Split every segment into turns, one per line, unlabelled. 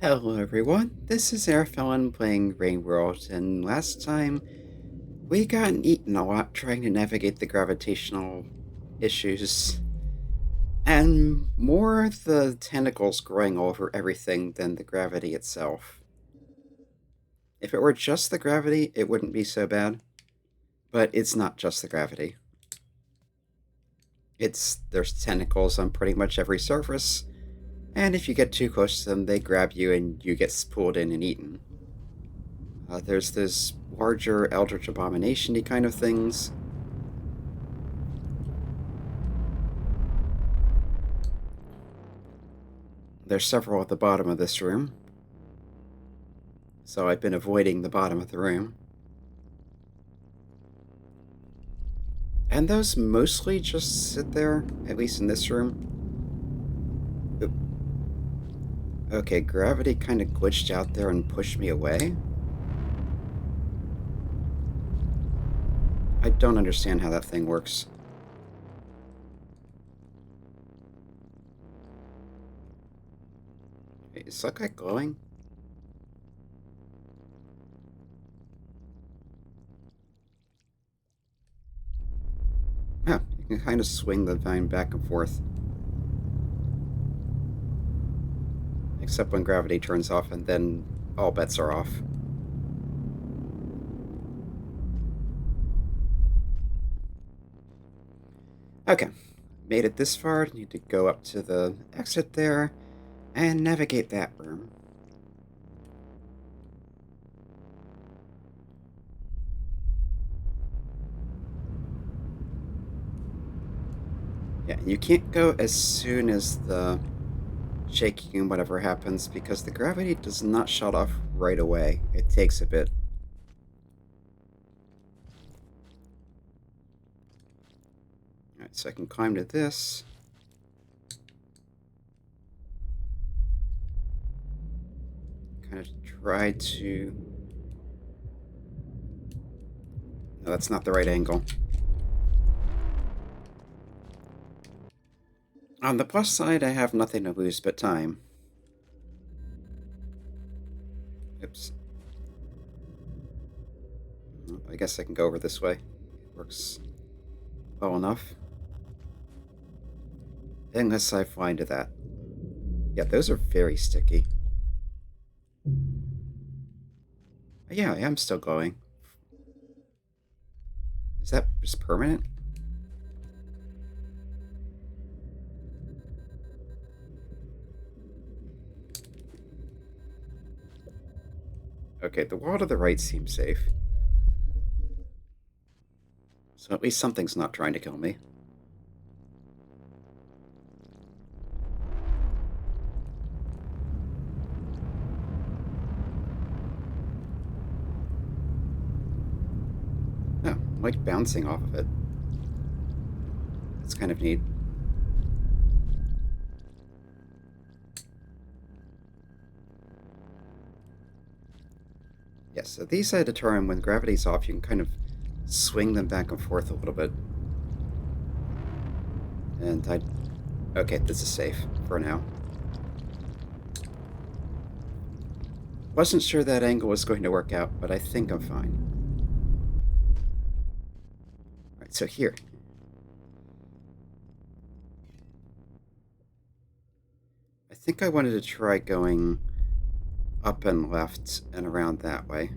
Hello everyone, this is Airfelon playing Rain World, and last time we got eaten a lot trying to navigate the gravitational issues, and more the tentacles growing all over everything than the gravity itself. If it were just the gravity, it wouldn't be so bad, but it's not just the gravity. There's tentacles on pretty much every surface, and if you get too close to them, they grab you and you get pulled in and eaten. There's this larger eldritch abomination-y kind of things. There's several at the bottom of this room, so I've been avoiding the bottom of the room. And those mostly just sit there, at least in this room. Oop. Okay, gravity kind of glitched out there and pushed me away. I don't understand how that thing works. Wait, is that guy glowing? Yeah, you can kind of swing the vine back and forth. Except when gravity turns off, and then all bets are off. Okay, made it this far. Need to go up to the exit there and navigate that room. Yeah, you can't go as soon as the shaking and whatever happens because the gravity does not shut off right away. It takes a bit. Alright, so I can climb to this. Kind of try to... No, that's not the right angle. On the plus side, I have nothing to lose but time. Oops. I guess I can go over this way. It works well enough. Unless I fly into that. Yeah, those are very sticky. Yeah, I am still glowing. Is that just permanent? Okay, the wall to the right seems safe. So at least something's not trying to kill me. Oh, I'm like bouncing off of it. It's kind of neat. Yes, so these I determine when gravity's off, you can kind of swing them back and forth a little bit. And okay, this is safe for now. Wasn't sure that angle was going to work out, but I think I'm fine. Alright, so here. I think I wanted to try going up and left and around that way.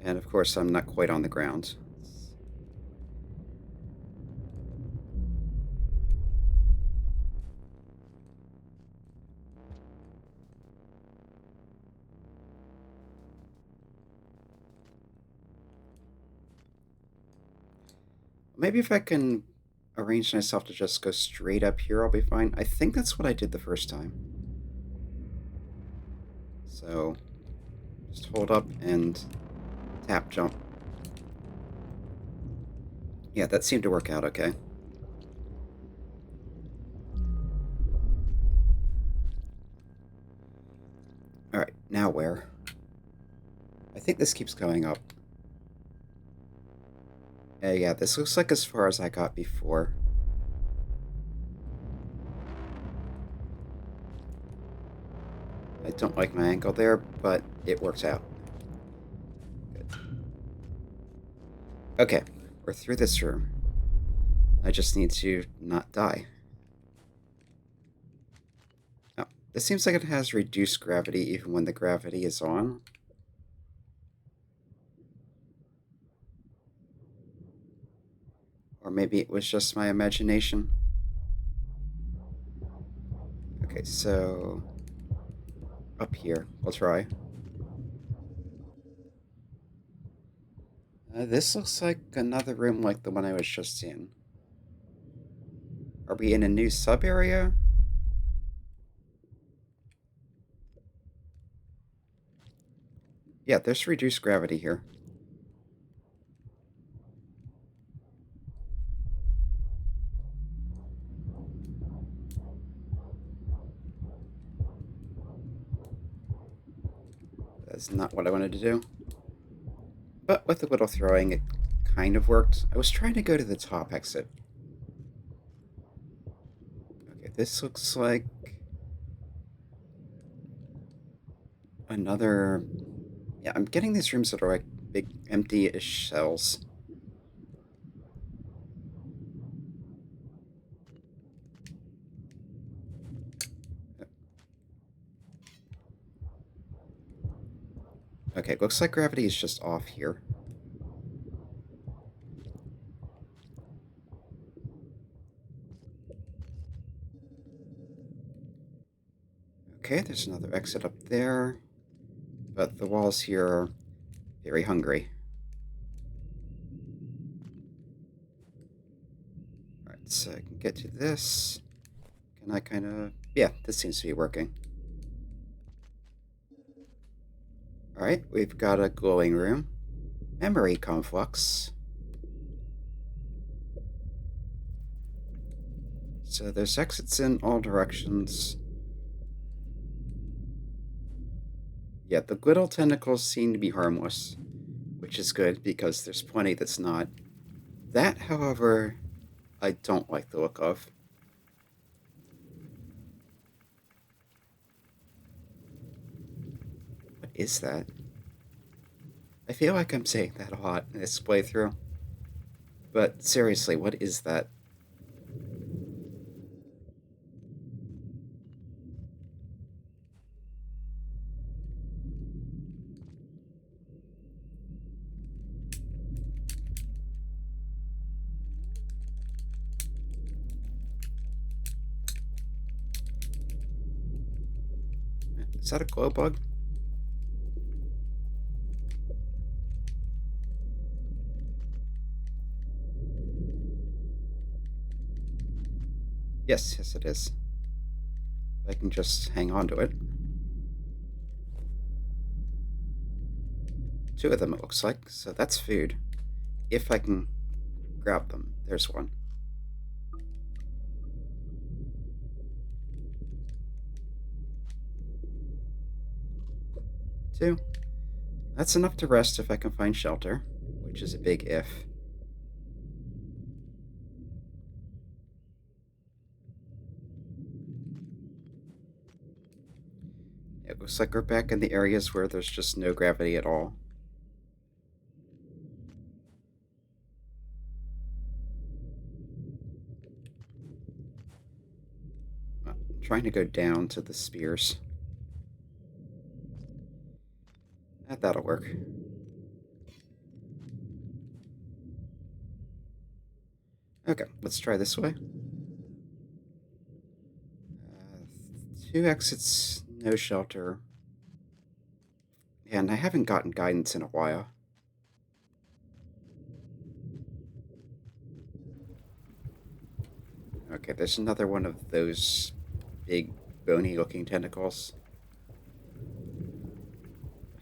And of course, I'm not quite on the ground. Maybe if I can arrange myself to just go straight up here, I'll be fine. I think that's what I did the first time. So, just hold up and tap jump. Yeah, that seemed to work out okay. Alright, now where? I think this keeps going up. Yeah, this looks like as far as I got before. I don't like my angle there, but it works out. Good. Okay, we're through this room. I just need to not die. Oh, this seems like it has reduced gravity even when the gravity is on. Or maybe it was just my imagination. Okay, so up here, we'll try. This looks like another room like the one I was just in. Are we in a new sub-area? Yeah, there's reduced gravity here. That's not what I wanted to do. But with a little throwing, it kind of worked. I was trying to go to the top exit. Okay, this looks like another... Yeah, I'm getting these rooms that are like big empty-ish shells. Okay, looks like gravity is just off here. Okay, there's another exit up there. But the walls here are very hungry. Alright, so I can get to this. Can I kind of... Yeah, this seems to be working. Alright, we've got a glowing room. Memory conflux. So there's exits in all directions. Yeah, the little tentacles seem to be harmless, which is good because there's plenty that's not. That, however, I don't like the look of. What is that? I feel like I'm saying that a lot in this playthrough. But seriously, what is that? Is that a glow bug? Yes, yes it is. I can just hang on to it. Two of them it looks like, so that's food. If I can grab them. There's one. Two. That's enough to rest if I can find shelter, which is a big if. It looks like we're back in the areas where there's just no gravity at all. I'm trying to go down to the spears. That'll work. Okay, let's try this way. Two exits, no shelter. And I haven't gotten guidance in a while. Okay, there's another one of those big, bony-looking tentacles.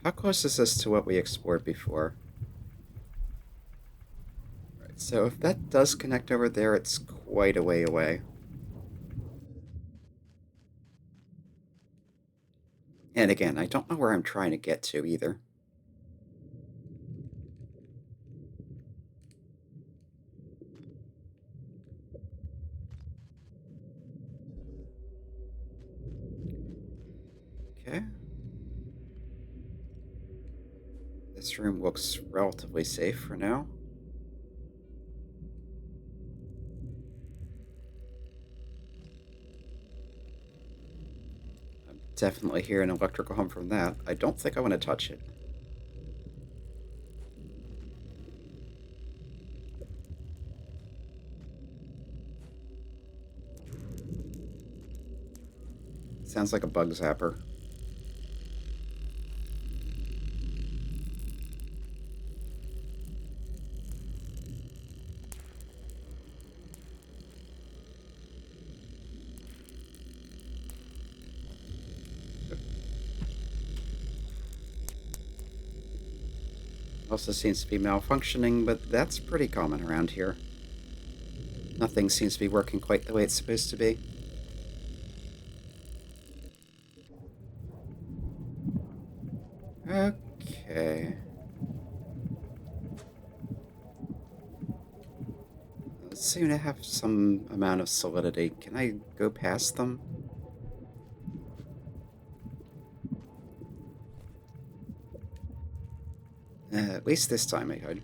How close is this to what we explored before? Right, so if that does connect over there, it's quite a way away. And again, I don't know where I'm trying to get to either. Okay. This room looks relatively safe for now. I'm definitely hearing an electrical hum from that. I don't think I want to touch it. Sounds like a bug zapper. Also seems to be malfunctioning, but that's pretty common around here. Nothing seems to be working quite the way it's supposed to be. Okay. Those seem to have some amount of solidity. Can I go past them? At least this time I could.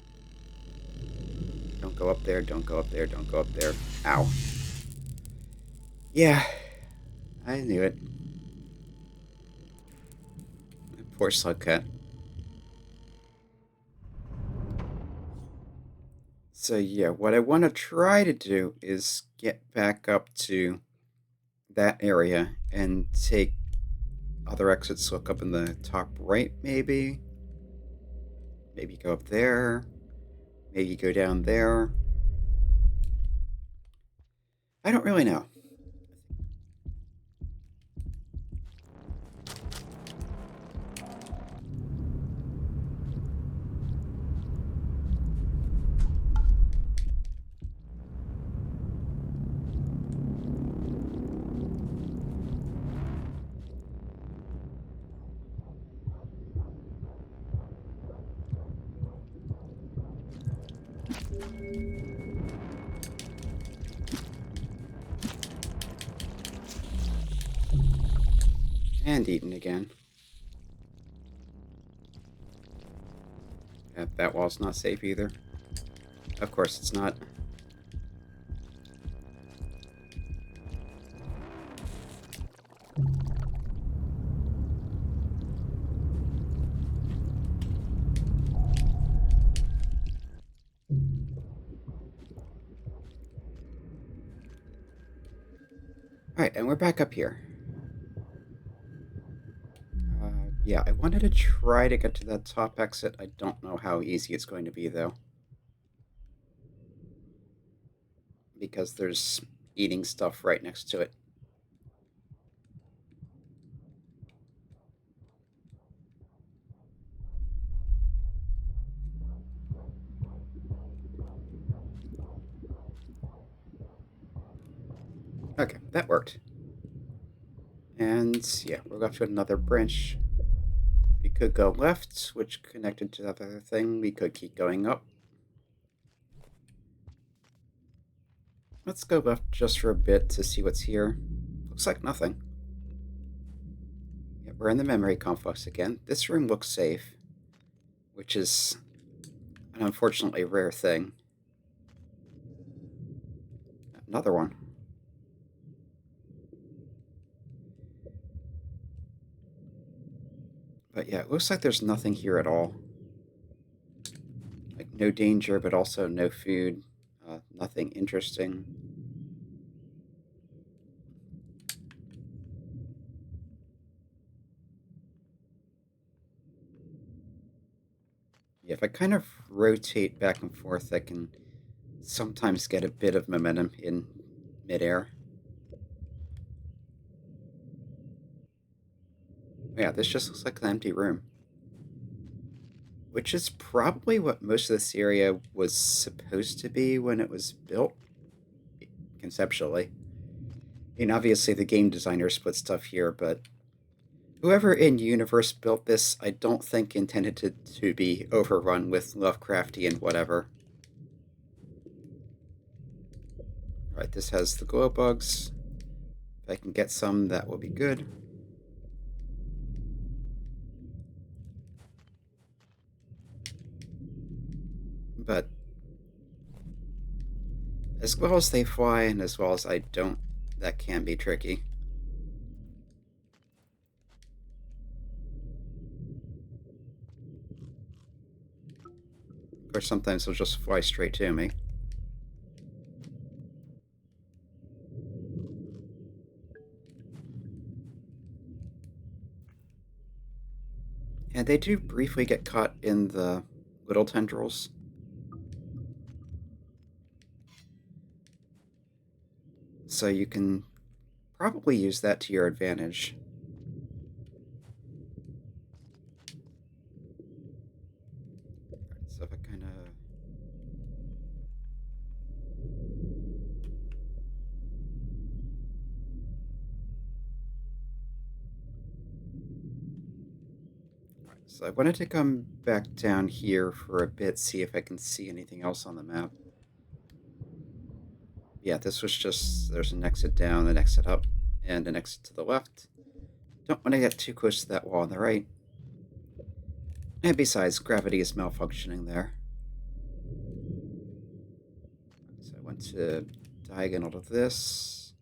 Don't go up there, don't go up there, don't go up there. Ow. Yeah, I knew it. Poor slug cat. So yeah, what I want to try to do is get back up to that area and take other exits. Look up in the top right, maybe. Maybe go up there. Maybe go down there. I don't really know. And eaten again. That wall's not safe either. Of course it's not. Alright, and we're back up here. Yeah, I wanted to try to get to that top exit. I don't know how easy it's going to be, though. Because there's eating stuff right next to it. Okay, that worked. And yeah, we're left with another branch. We could go left, which connected to that other thing. We could keep going up. Let's go left just for a bit to see what's here. Looks like nothing. Yeah, we're in the memory complex again. This room looks safe, which is an unfortunately rare thing. Another one. But yeah, it looks like there's nothing here at all. Like, no danger, but also no food. Nothing interesting. Yeah, if I kind of rotate back and forth, I can sometimes get a bit of momentum in midair. Yeah, this just looks like an empty room. Which is probably what most of this area was supposed to be when it was built, conceptually. I mean, obviously the game designers put stuff here, but whoever in universe built this, I don't think intended it to be overrun with Lovecraftian whatever. Alright, this has the glow bugs. If I can get some, that will be good. But as well as they fly and as well as I don't, that can be tricky. Of course, sometimes they'll just fly straight to me. And they do briefly get caught in the little tendrils. So you can probably use that to your advantage. So if I kind of... So I wanted to come back down here for a bit, see if I can see anything else on the map. Yeah, this was just, there's an exit down, an exit up, and an exit to the left. Don't want to get too close to that wall on the right. And besides, gravity is malfunctioning there. So I went to diagonal to this,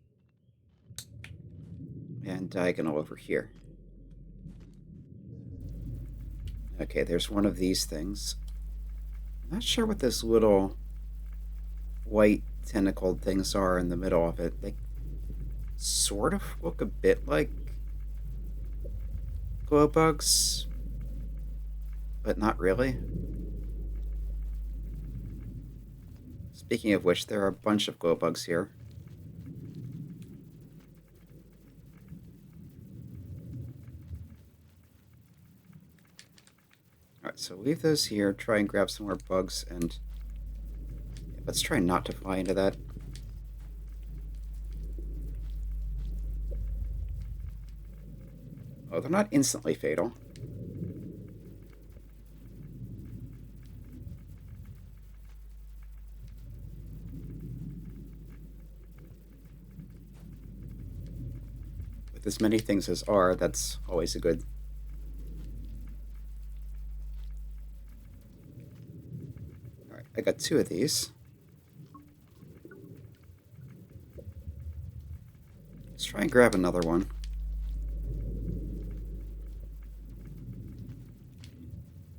and diagonal over here. Okay, there's one of these things. I'm not sure what those little white tentacled things are in the middle of it. They sort of look a bit like glow bugs, but not really. Speaking of which, there are a bunch of glow bugs here. Alright, so leave those here, try and grab some more bugs, and let's try not to fly into that. Oh, they're not instantly fatal. With as many things as are, that's always a good... Alright, I got 2 of these. Let's try and grab another one.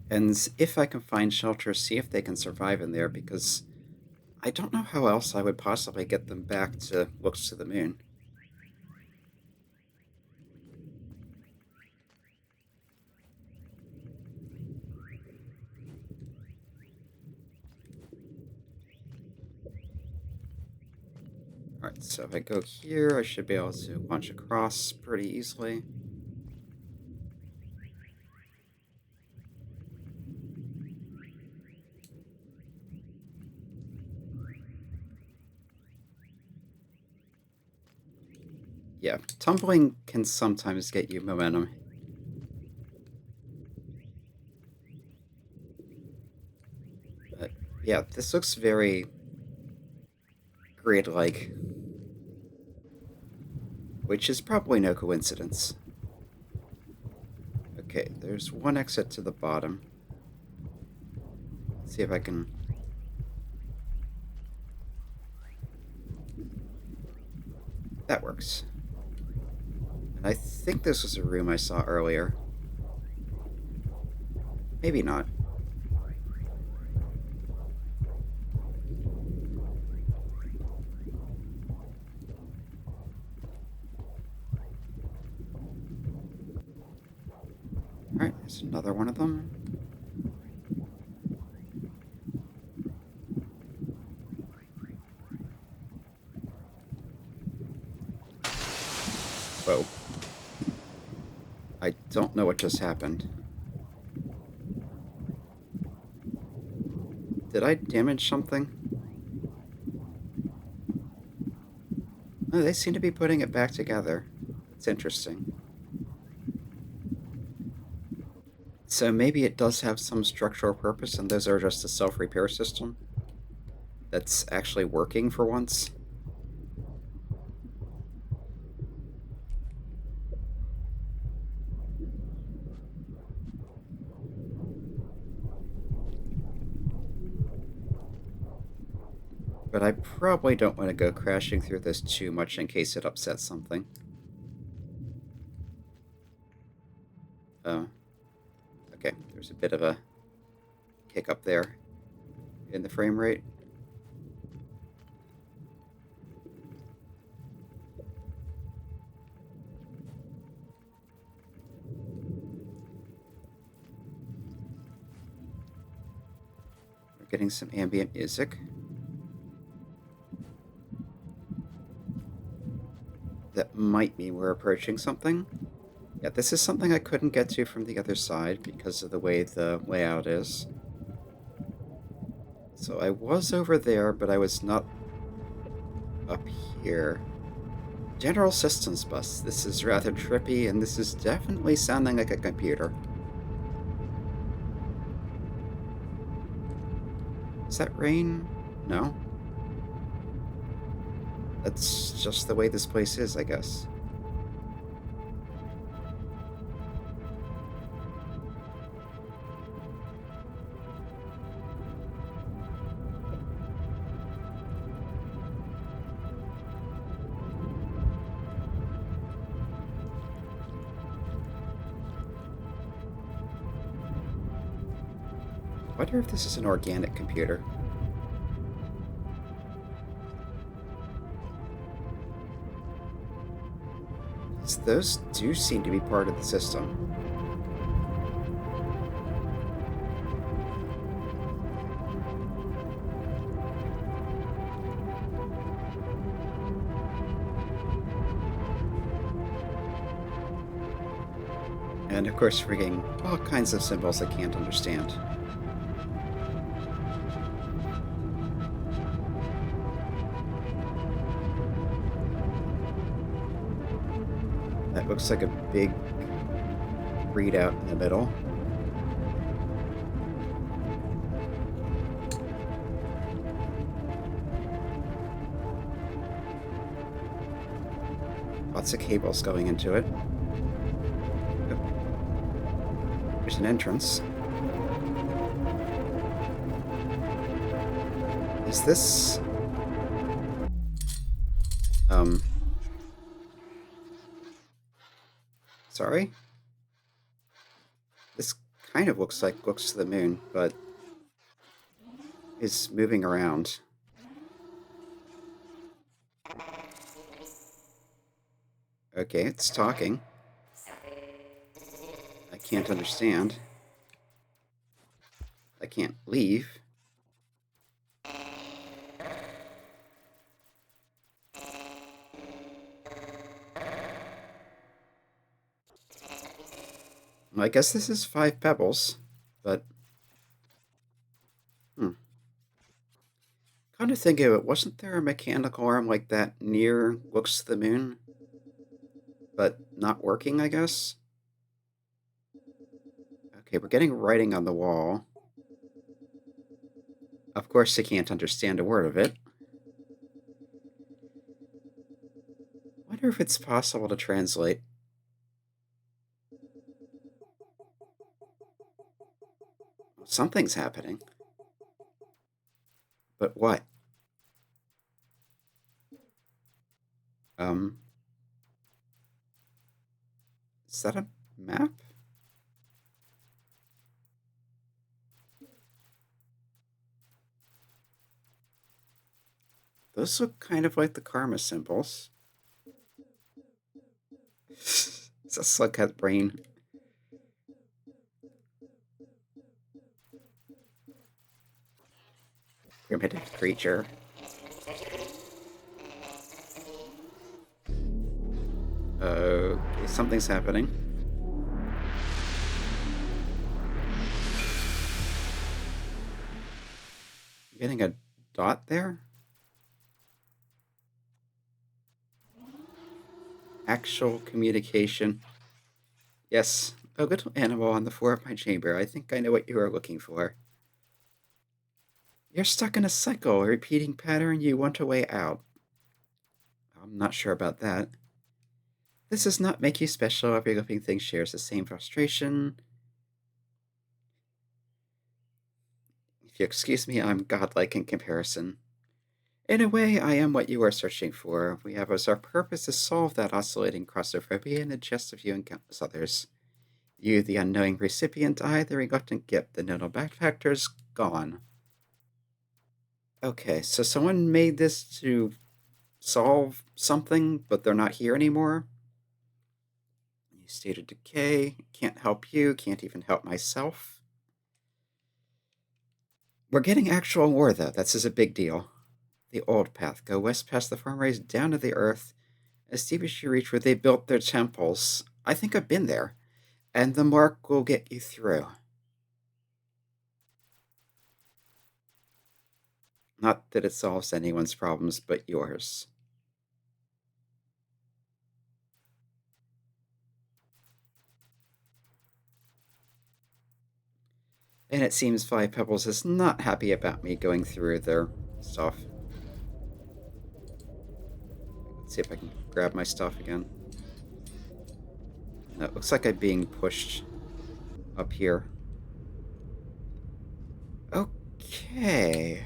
And if I can find shelter, see if they can survive in there, because I don't know how else I would possibly get them back to looks to the moon. Alright, so if I go here, I should be able to launch across pretty easily. Yeah, tumbling can sometimes get you momentum. But yeah, this looks very grid-like, which is probably no coincidence. Okay, there's one exit to the bottom. Let's see if I can... That works. And I think this was a room I saw earlier. Maybe not. Alright, there's another one of them. Whoa. I don't know what just happened. Did I damage something? Oh, they seem to be putting it back together. It's interesting. So maybe it does have some structural purpose, and those are just a self-repair system that's actually working for once. but I probably don't want to go crashing through this too much in case it upsets something. Okay, there's a bit of a hiccup there in the frame rate. We're getting some ambient music. That might mean we're approaching something. Yeah, this is something I couldn't get to from the other side because of the way the layout is. So I was over there, but I was not up here. General Systems Bus. This is rather trippy, and this is definitely sounding like a computer. Is that rain? No. That's just the way this place is, I guess. I wonder if this is an organic computer. Those do seem to be part of the system. And of course, we're getting all kinds of symbols I can't understand. That looks like a big readout in the middle. Lots of cables going into it. There's an entrance. Is this... Sorry? This kind of looks to the moon, but is moving around. Okay, it's talking. I can't understand. I can't leave. Well, I guess this is 5 pebbles, but... Kind of think of it, wasn't there a mechanical arm like that near Looks to the Moon? But not working, I guess? Okay, we're getting writing on the wall. Of course, I can't understand a word of it. Wonder if it's possible to translate. Something's happening. But what? Is that a map? Those look kind of like the karma symbols. It's a slughead brain. Primitive creature. Okay, something's happening. Getting a dot there? Actual communication. Yes, a little animal on the floor of my chamber. I think I know what you are looking for. You're stuck in a cycle, a repeating pattern. You want a way out. I'm not sure about that. This does not make you special. Every living thing shares the same frustration. If you excuse me, I'm godlike in comparison. In a way, I am what you are searching for. We have as our purpose to solve that oscillating claustrophobia in the chest of you and countless others. You, the unknowing recipient, I, the reluctant gift. The nodal factor's gone. Okay, so someone made this to solve something, but they're not here anymore. You state of decay. Can't help you. Can't even help myself. We're getting actual war, though. That's just a big deal. The old path. Go west past the farmways down to the earth. As deep as you reach where they built their temples. I think I've been there. And the mark will get you through. Not that it solves anyone's problems but yours. And it seems Five Pebbles is not happy about me going through their stuff. Let's see if I can grab my stuff again. No, it looks like I'm being pushed up here. Okay.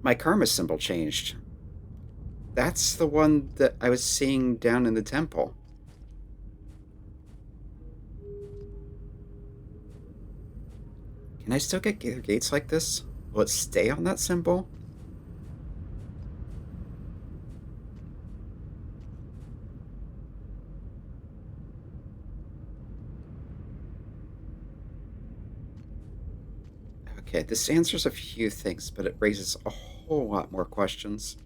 My karma symbol changed. That's the one that I was seeing down in the temple. Can I still get gates like this? Will it stay on that symbol? Okay, this answers a few things, but it raises a whole lot more questions.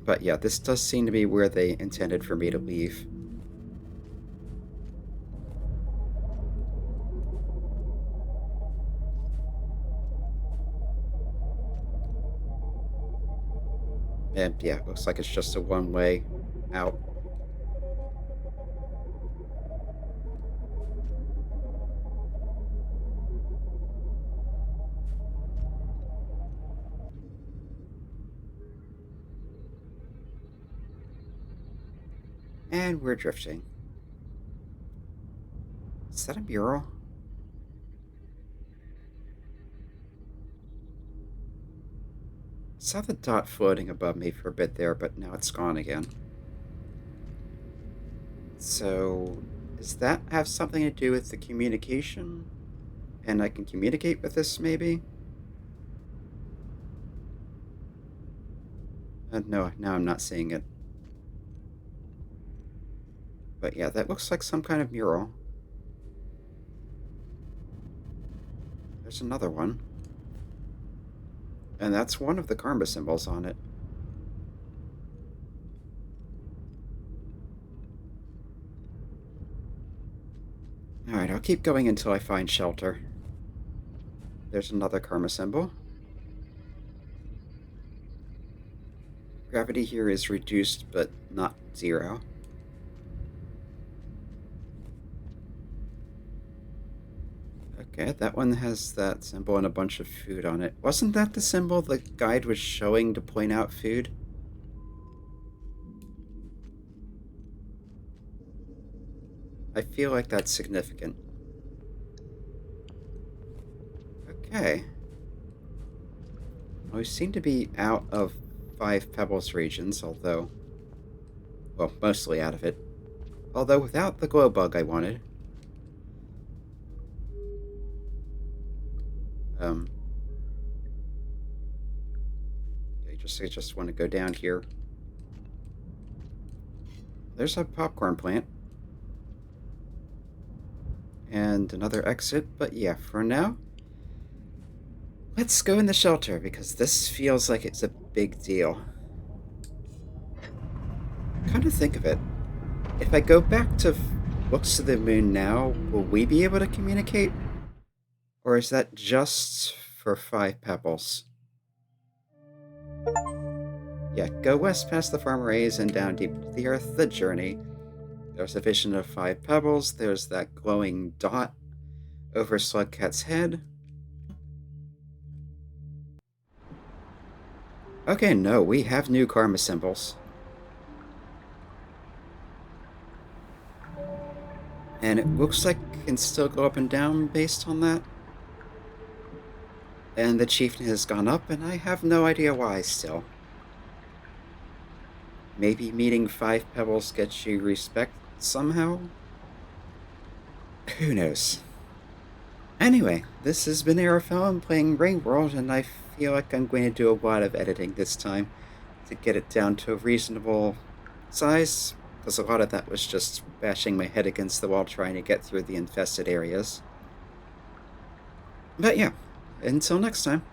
But yeah, this does seem to be where they intended for me to leave. And yeah, it looks like it's just a one-way out. And we're drifting. Is that a mural? I saw the dot floating above me for a bit there, but now it's gone again. So, does that have something to do with the communication? And I can communicate with this, maybe? No, now I'm not seeing it. But yeah, that looks like some kind of mural. There's another one. And that's one of the karma symbols on it. Alright, I'll keep going until I find shelter. There's another karma symbol. Gravity here is reduced, but not zero. Okay, that one has that symbol and a bunch of food on it. Wasn't that the symbol the guide was showing to point out food? I feel like that's significant. Okay. Well, we seem to be out of Five Pebbles regions, although... Well, mostly out of it. Although without the glow bug I wanted. I just want to go down here. There's a popcorn plant. And another exit, but yeah, for now, let's go in the shelter, because this feels like it's a big deal. Kind of think of it. If I go back to Looks to the Moon now, will we be able to communicate? Or is that just for Five Pebbles? Yeah, go west past the farm rays and down deep to the earth, the journey. There's a vision of Five Pebbles, there's that glowing dot over Slugcat's head. Okay, no, we have new karma symbols. And it looks like it can still go up and down based on that. and the chieftain has gone up, and I have no idea why still. Maybe meeting 5 pebbles gets you respect somehow? Who knows? Anyway, this has been Arafel playing Rain World, and I feel like I'm going to do a lot of editing this time to get it down to a reasonable size, because a lot of that was just bashing my head against the wall trying to get through the infested areas. But yeah, until next time.